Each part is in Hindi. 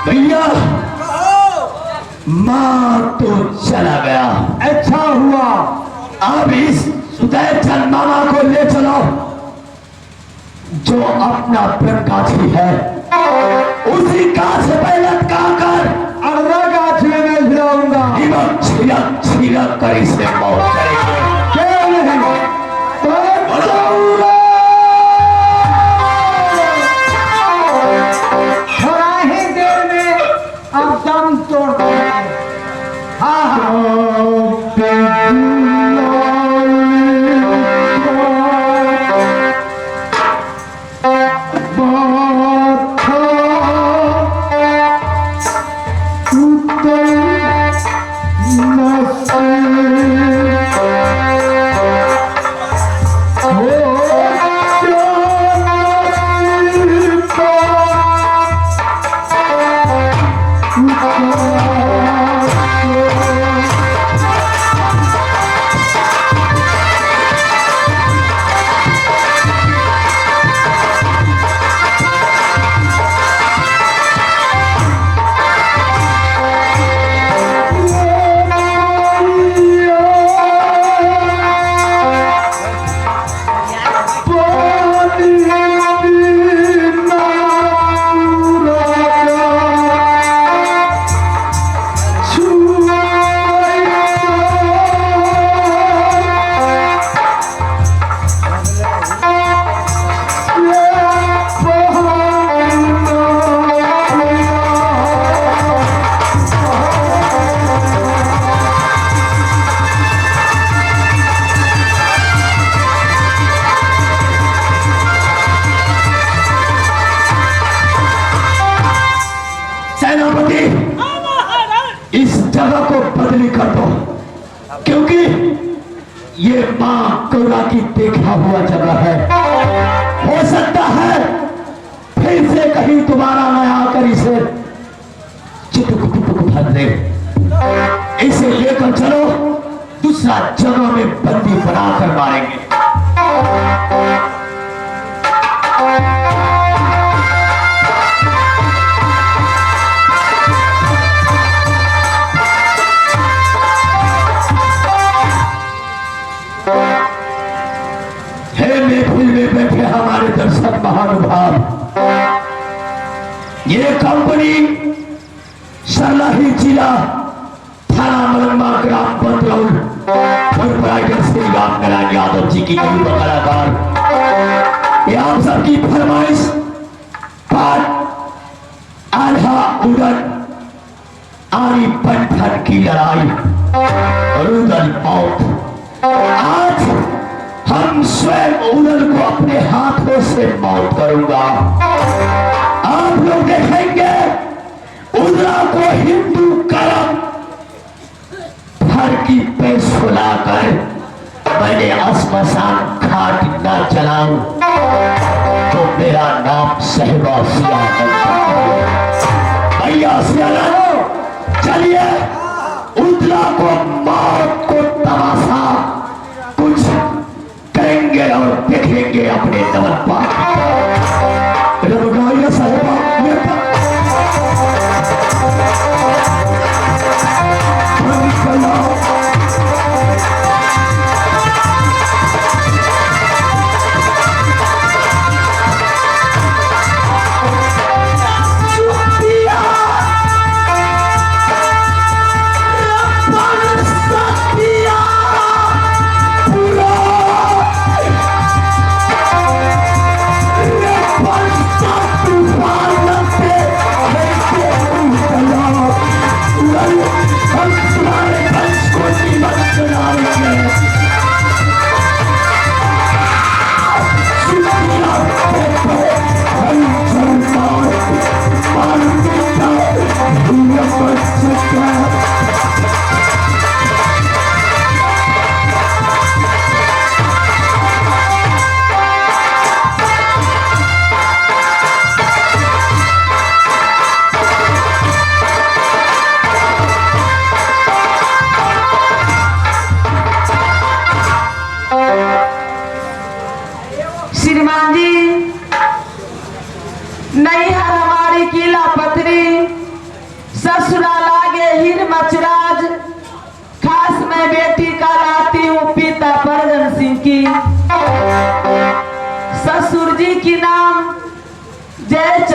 भैया मां तो चला गया, अच्छा हुआ। अब इस सुदैव चंद मामा को ले चलो जो अपना प्रकाशी है, उसी कांच पे लटका कर अर्रा गाछ में मैं भिड़ाऊंगा। छिलक छिलक कर इसे मौत करेंगे। क्यों नहीं? थोड़ा ही देर में अब दम तोड़ देंगे। हाँ इस जगह को बदली कर दो, क्योंकि ये मां कौरा की देखा हुआ जगह है। हो सकता है फिर से कहीं दोबारा मैं आकर इसे चिटुक पुटुक भर दे। इसे लेकर चलो, दूसरा जगह में बंदी बनाकर मारेंगे। में बैठे हमारे दर्शक महानुभाव, ये कंपनी सरलाही जिला थाना मलंगा ग्राम बंदरौल प्रोपराइटर श्री राम नारायण यादव जी की करीब कलाकार, ये आप सबकी फरमाइश पर आल्हा उड़न आरी बंधन की लड़ाई रुदल मौत। आज हम स्वयं उदल को अपने हाथों से मौत करूंगा। आप लोग देखेंगे उदला को हिंदू करम भर की पे सुलाकर मैंने श्मशान घाट न चलाऊं तो मेरा नाम सहबा सिया भैया सियाराम। चलिए उदला को मौत को तमाशा कुछ करेंगे और देखेंगे अपने नमन पाठ। What?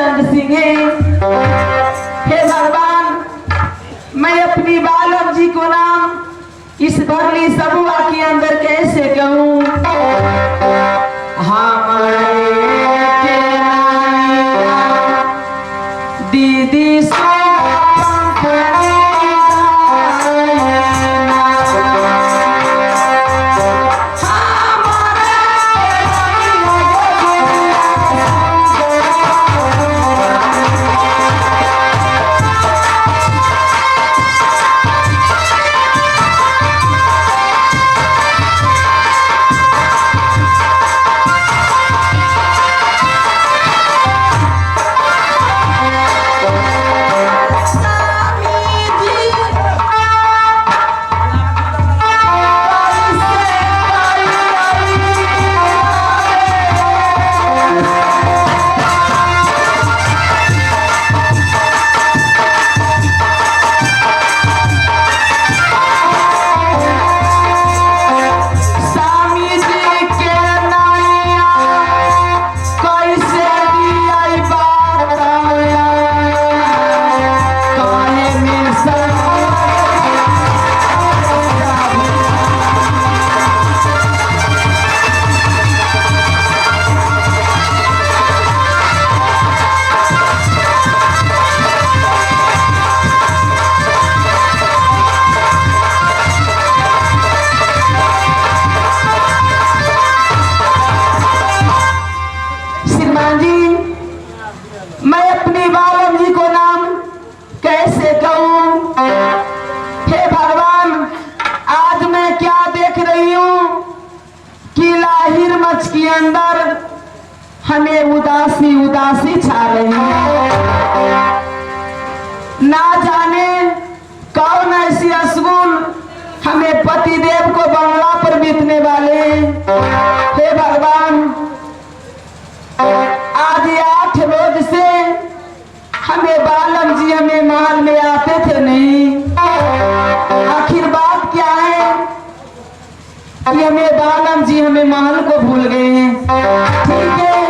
चंद सिंह हे भगवान, मैं अपनी बालक जी को नाम इस भरली सबुआ के अंदर कैसे कहूँ। हमारे के नानिया दीदी के अंदर हमें उदासी उदासी छा रही है। ना जाने कौन ऐसी अशगुन हमें पतिदेव को बंगला पर बीतने वाले। हे भगवान, आज 8 रोज से हमें बालम जी हमें महल में आते थे नहीं। आखिर बात क्या है कि हमें बालम जी हमें महल को भूल गए हैं। ठीक है,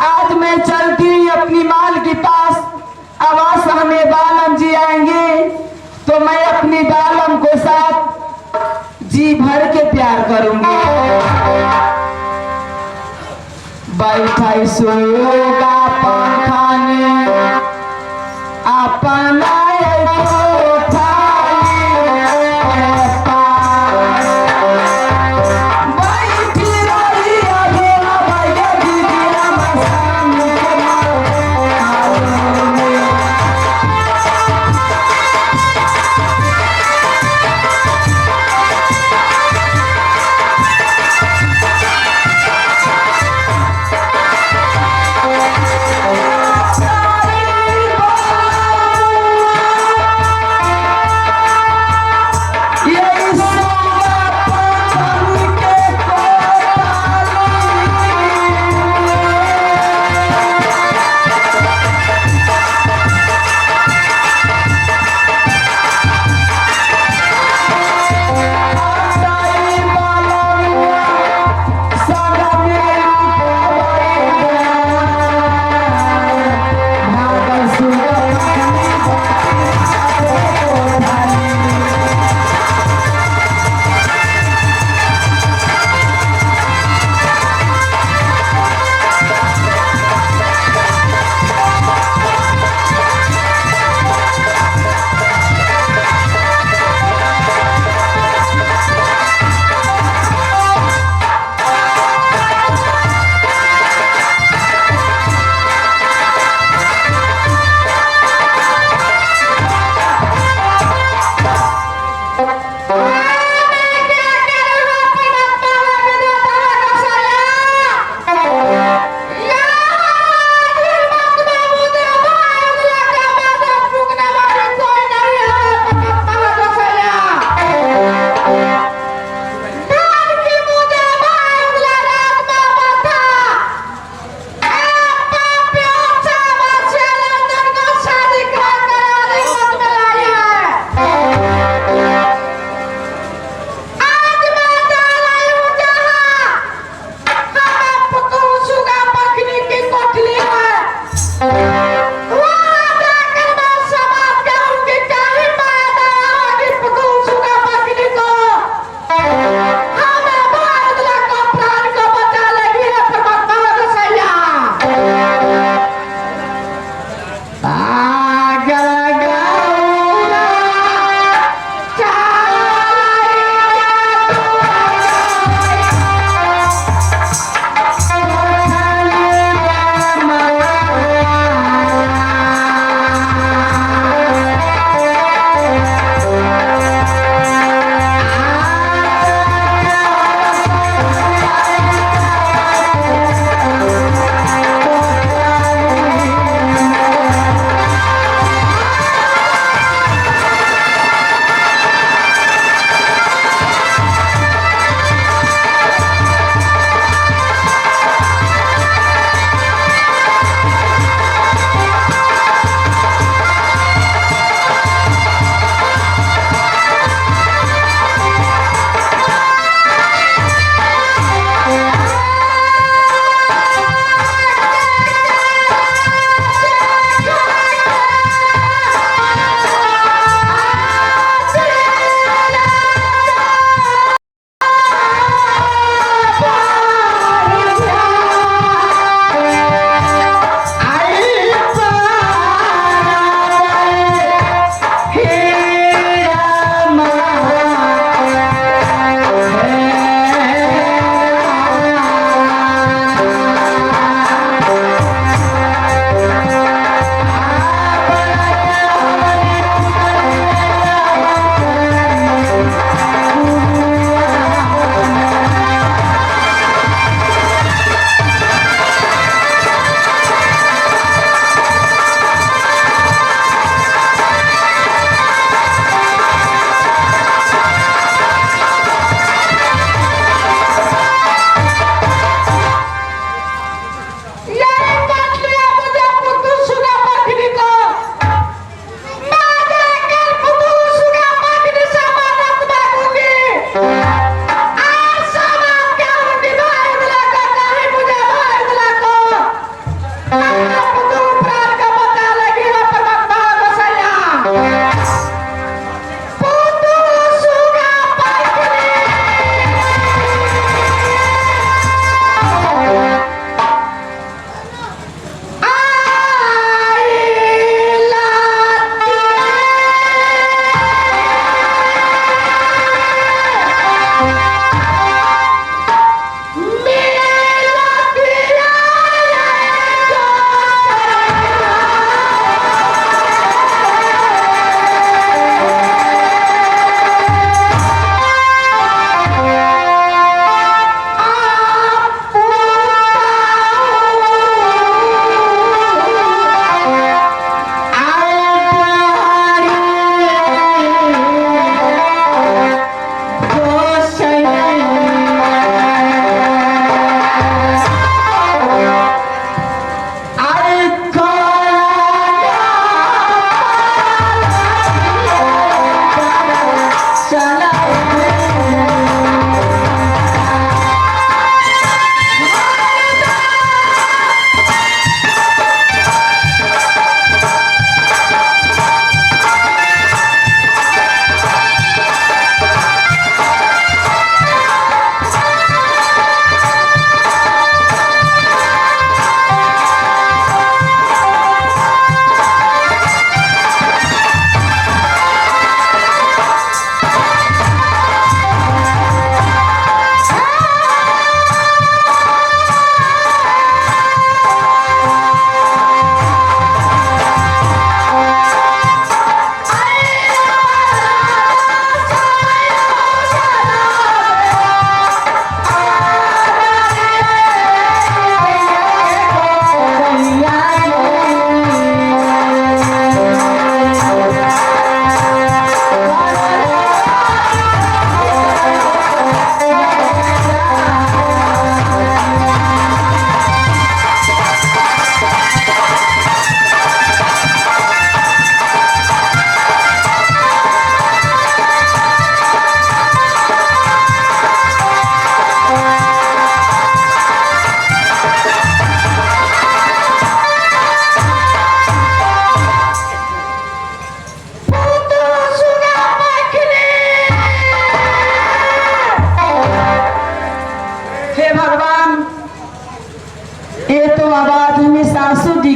आज मैं चलती हुई अपनी माल के पास, आवाज हमें बालम जी आएंगे तो मैं अपनी बालम को साथ जी भर के प्यार करूंगी। बैठाई सोगा पंखाने अपना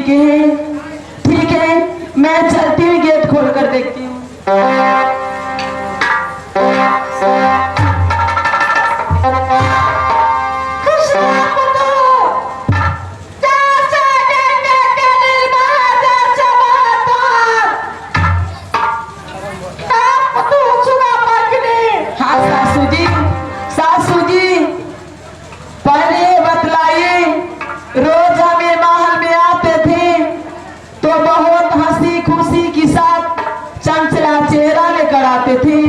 के हैं। ठीक है, मैं चलती हुई गेट खोल कर देखती हूँ। हाँ सासू जी, पहले ये बतलाइए, रोज हमें महल में आते थे तो बहुत हंसी खुशी के साथ चंचला चेहरा लेकर आते थे।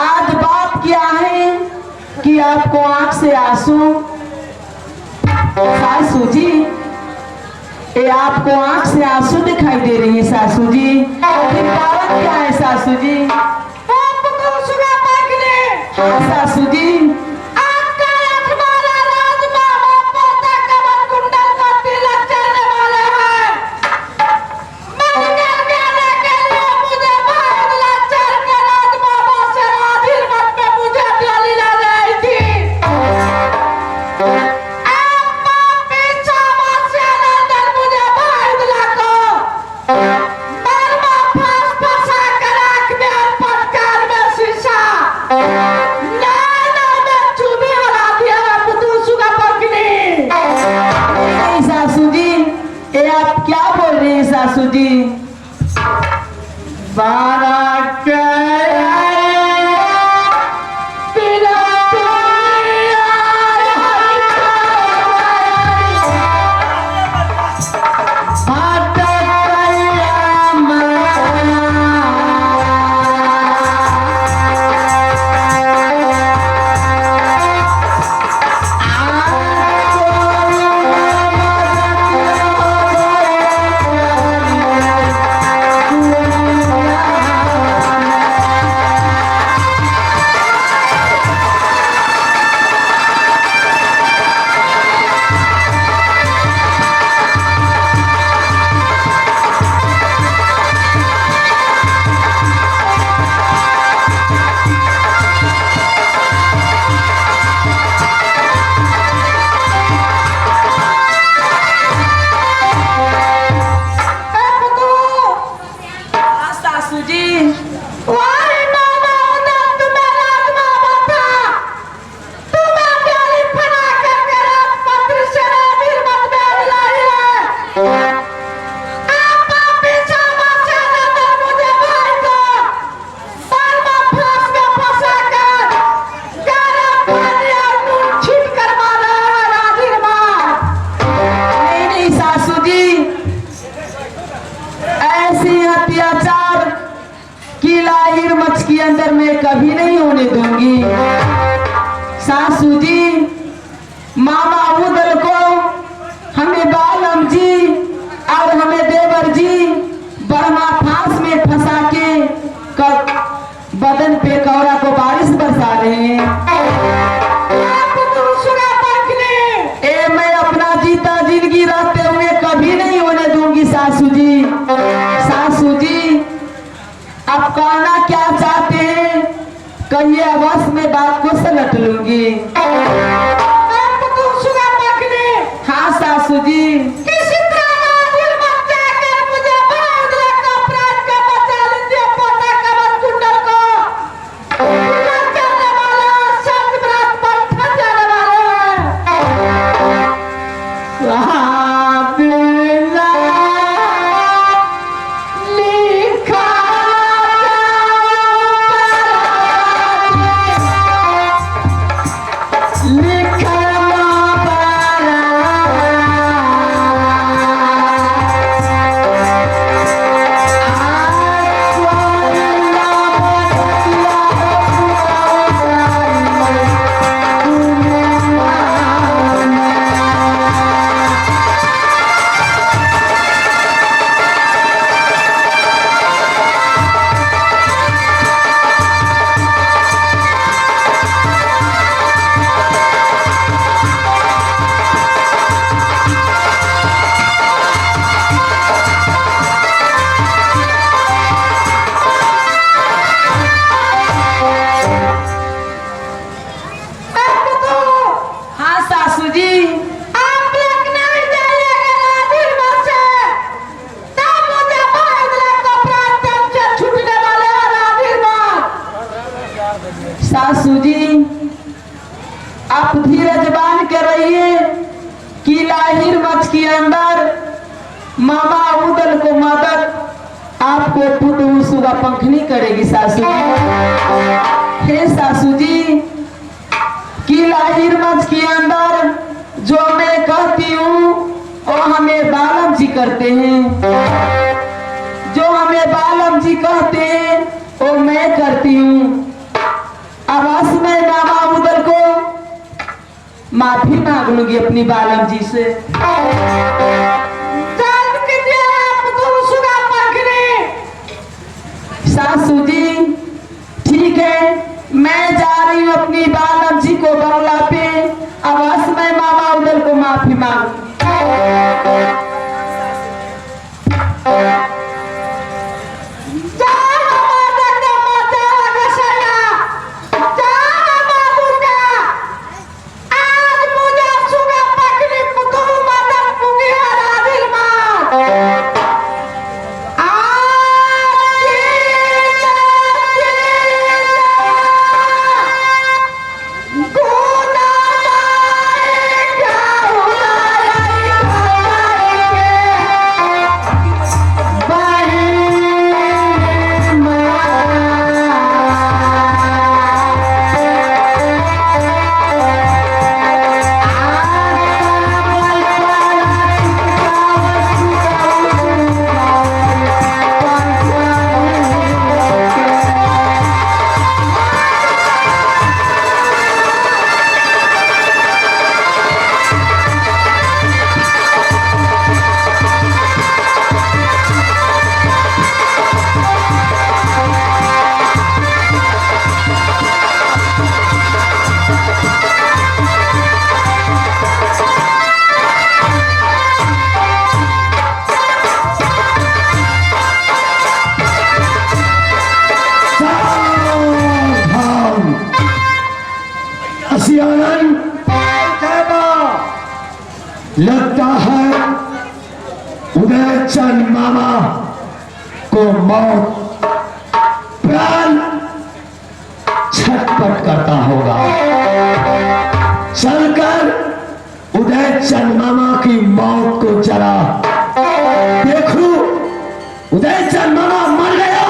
आज बात क्या है कि आपको आंख से आंसू? सासू जी, ये आपको आंख से आंसू दिखाई दे रही है सासू जी, आखिर कारण क्या है सासू जी? हाँ सासू जी, सासू जी, के अंदर मैं कभी नहीं होने दूंगी। सासू जी, मामा उदल को हमें बालम जी और हमें देवर जी बर्मा फांस में फंसा के बदन पे कौरा को बारिश बरसा रहे हैं। ए मैं अपना जीता जिंदगी रहते हुए कभी नहीं होने दूंगी सासू जी। सासू जी, आप कहना क्या चाहते हैं कहिए, अवश्य में बात को सलट लूंगी। हाँ सासू जी, सासू जी आप धीरज बांध के रहिए कि लाहिर मच के अंदर मामा उदल को मदद आपको पुटू सुगा पंखनी करेगी सासू जी। हे सासू जी कि लाहिर मच के अंदर जो मैं कहती हूँ वो हमें बालम जी करते हैं, जो हमें बालम जी कहते हैं वो मैं करती हूँ। आवाज में मामा उदल को माफी मांग लूंगी अपनी बालम जी से। सासू जी ठीक है मैं जा रही हूँ अपनी बालम जी को बंगला पे। आवाज में मामा उदल को माफी मांग। लगता है उदयचंद मामा को मौत प्राण छटपट करता होगा। चलकर उदयचंद मामा की मौत को जरा देखो, उदयचंद मामा मर गया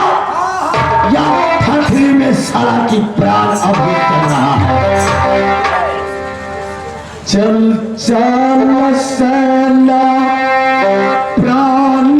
या ठठरी में साला की प्राण अभी चल रहा है। चल चल सैला प्राण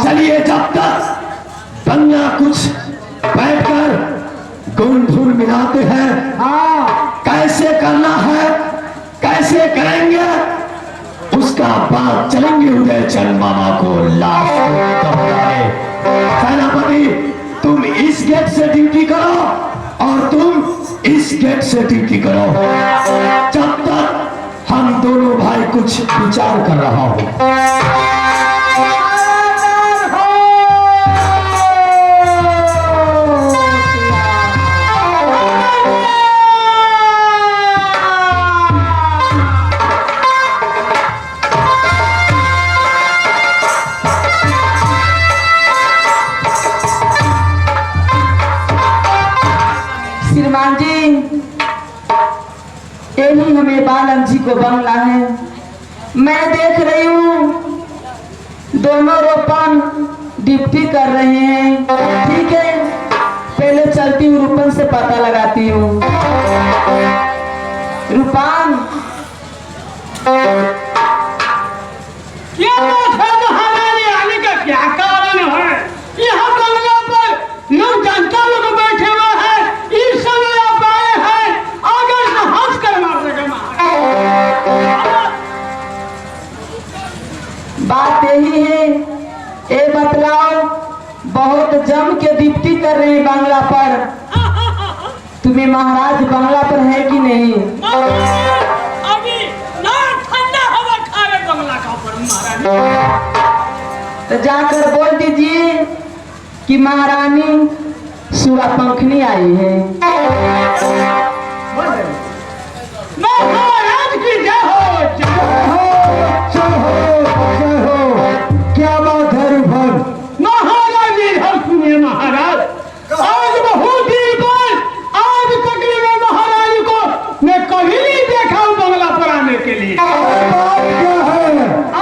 चलिए जब तक बंगला कुछ बैठकर गुन मिलाते हैं। हाँ कैसे करना है कैसे करेंगे उसका बात चलेंगे उदयचंद मामा को लाश को दफनाए। सेनापति तुम इस गेट से ड्यूटी करो और तुम इस गेट से ड्यूटी करो जब तक हम दोनों भाई कुछ विचार कर रहा हूं। हमें बालम जी को बंगला है। मैं देख रही हूँ दोनों रोपन ड्यूटी कर रहे हैं। ठीक है, पहले चलती हूँ रूपन से पता लगाती हूँ। रूपान, क्या बात है महारानी आने का क्या कारण है? यहाँ बंगला पर लोग जनता लोग बैठे हुए हैं, इस समय आप आए हैं, अगर से हंस कर मार देगा महाराज। बात यही है, ये बतलाओ, बहुत जम के ड्यूटी कर रहे हैं बंगला पर। तुम्हें महाराज बंगला पर है कि नहीं? अभी ना ठंडा हवा खा रहे बंगला का ऊपर महाराज। तो जाकर बोल दीजिए कि महारानी सुरा पंखनी आई है। महाराज की जय हो, जय हो। क्या बात है रूपन? महाराज इधर सुनिए महाराज, आज बहुत दिन बाद आज तक में महाराज को मैं कभी नहीं देखा हूँ बंगला पर आने के लिए। बात क्या है?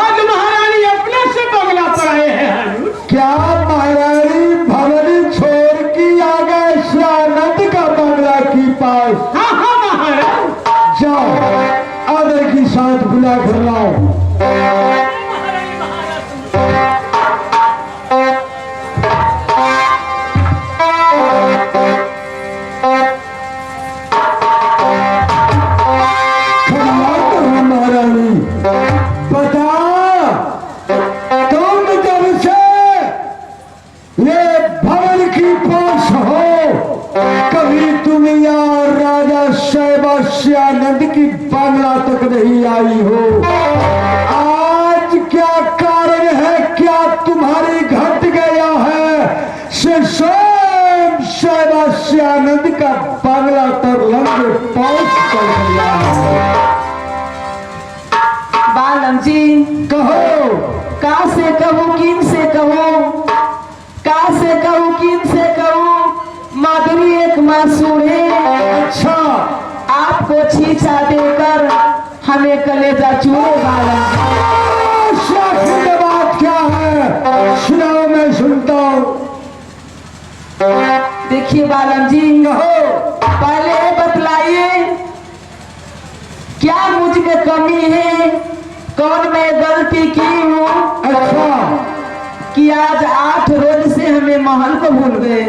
आज महारानी अपने से बंगला पर आए हैं। क्या महारानी भवन छोड़ के आ गए श्यानंद का बंगला के पास? हाँ हाँ महाराज। जाओ आदर के साथ बुला कर लाओ। महारानी महाराज महारानी बता, तुम जब से ये भवन की पास हो, कभी तुम यहाँ राजा शैवास्यानंद की बंगला तक नहीं आई हो। आज क्या कारण है, क्या तुम्हारी घट गया है से स्वयं शैवास्यानंद का बंगला तक लंबे पहुंच कर गया है? बालम जी, कहो। का से कहूँ, किन से कहूँ, का से कहूँ, किन से कहूँ, माधुरी एक मासूम है। अच्छा, आपको छीछा देकर हमें कलेजा चूरे बालम। आखिर बात क्या है, सुनाओ, मैं सुनता हूँ। देखिए बालम जी, कहो। पहले ये बतलाइए क्या मुझ में कमी है, कौन मैं गलती की हूँ अच्छा, कि आज 8 रोज से हमें महल को भूल गए।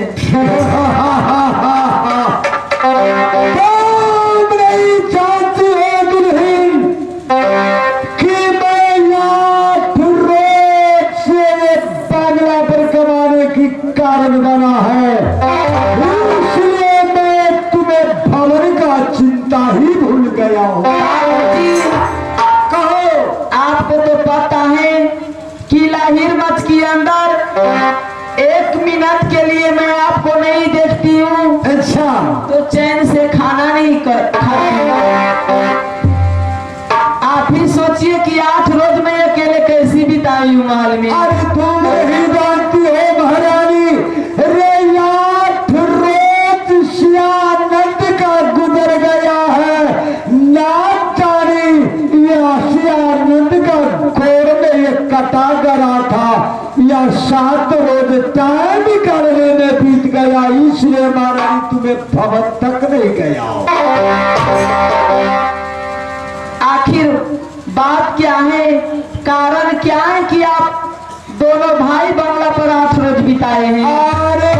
तुम नहीं जानती हो दुल्हन कि मैं 8 रोज से बंगला पर कमाने की कारण बना है, इसलिए मैं तुम्हें भवन का चिंता ही भूल गया हूँ। कहो। आपको तो पता है कि लाहिर मच के अंदर 1 मिनट के लिए मैं आपको नहीं देखती हूँ अच्छा, तो चैन से खाना नहीं खाती हूँ। आप ही सोचिए कि 8 रोज मैं अकेले कैसी बिताई हूँ महल में। अरे तुम नहीं जानती हो महारानी, रे 8 रोज श्यानंद का गुजर गया है, ना जाने या श्यानंद का घोड़ में ये कटा गया था या 7 रोज टाइम करने में बीत गया, इसलिए महारानी तुम्हें भवन तक नहीं गया। आखिर बात क्या है, कारण क्या है कि आप दोनों भाई बंगला पर 8 रोज बिताए हैं? अरे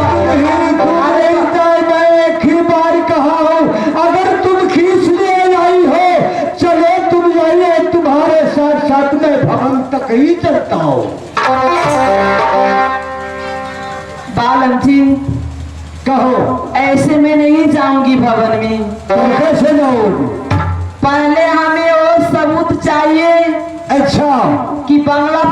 मैं एक ही बार कहा हूँ, अगर तुम खींच ले आई हो, चलो तुम जाइए, तुम्हारे साथ साथ में भवन तक ही चलता हूँ। बालम जी, कहो। ऐसे में नहीं जाऊंगी भवन में। तुम कैसे जाओगी? पहले हमें वो सबूत चाहिए अच्छा, कि बंगला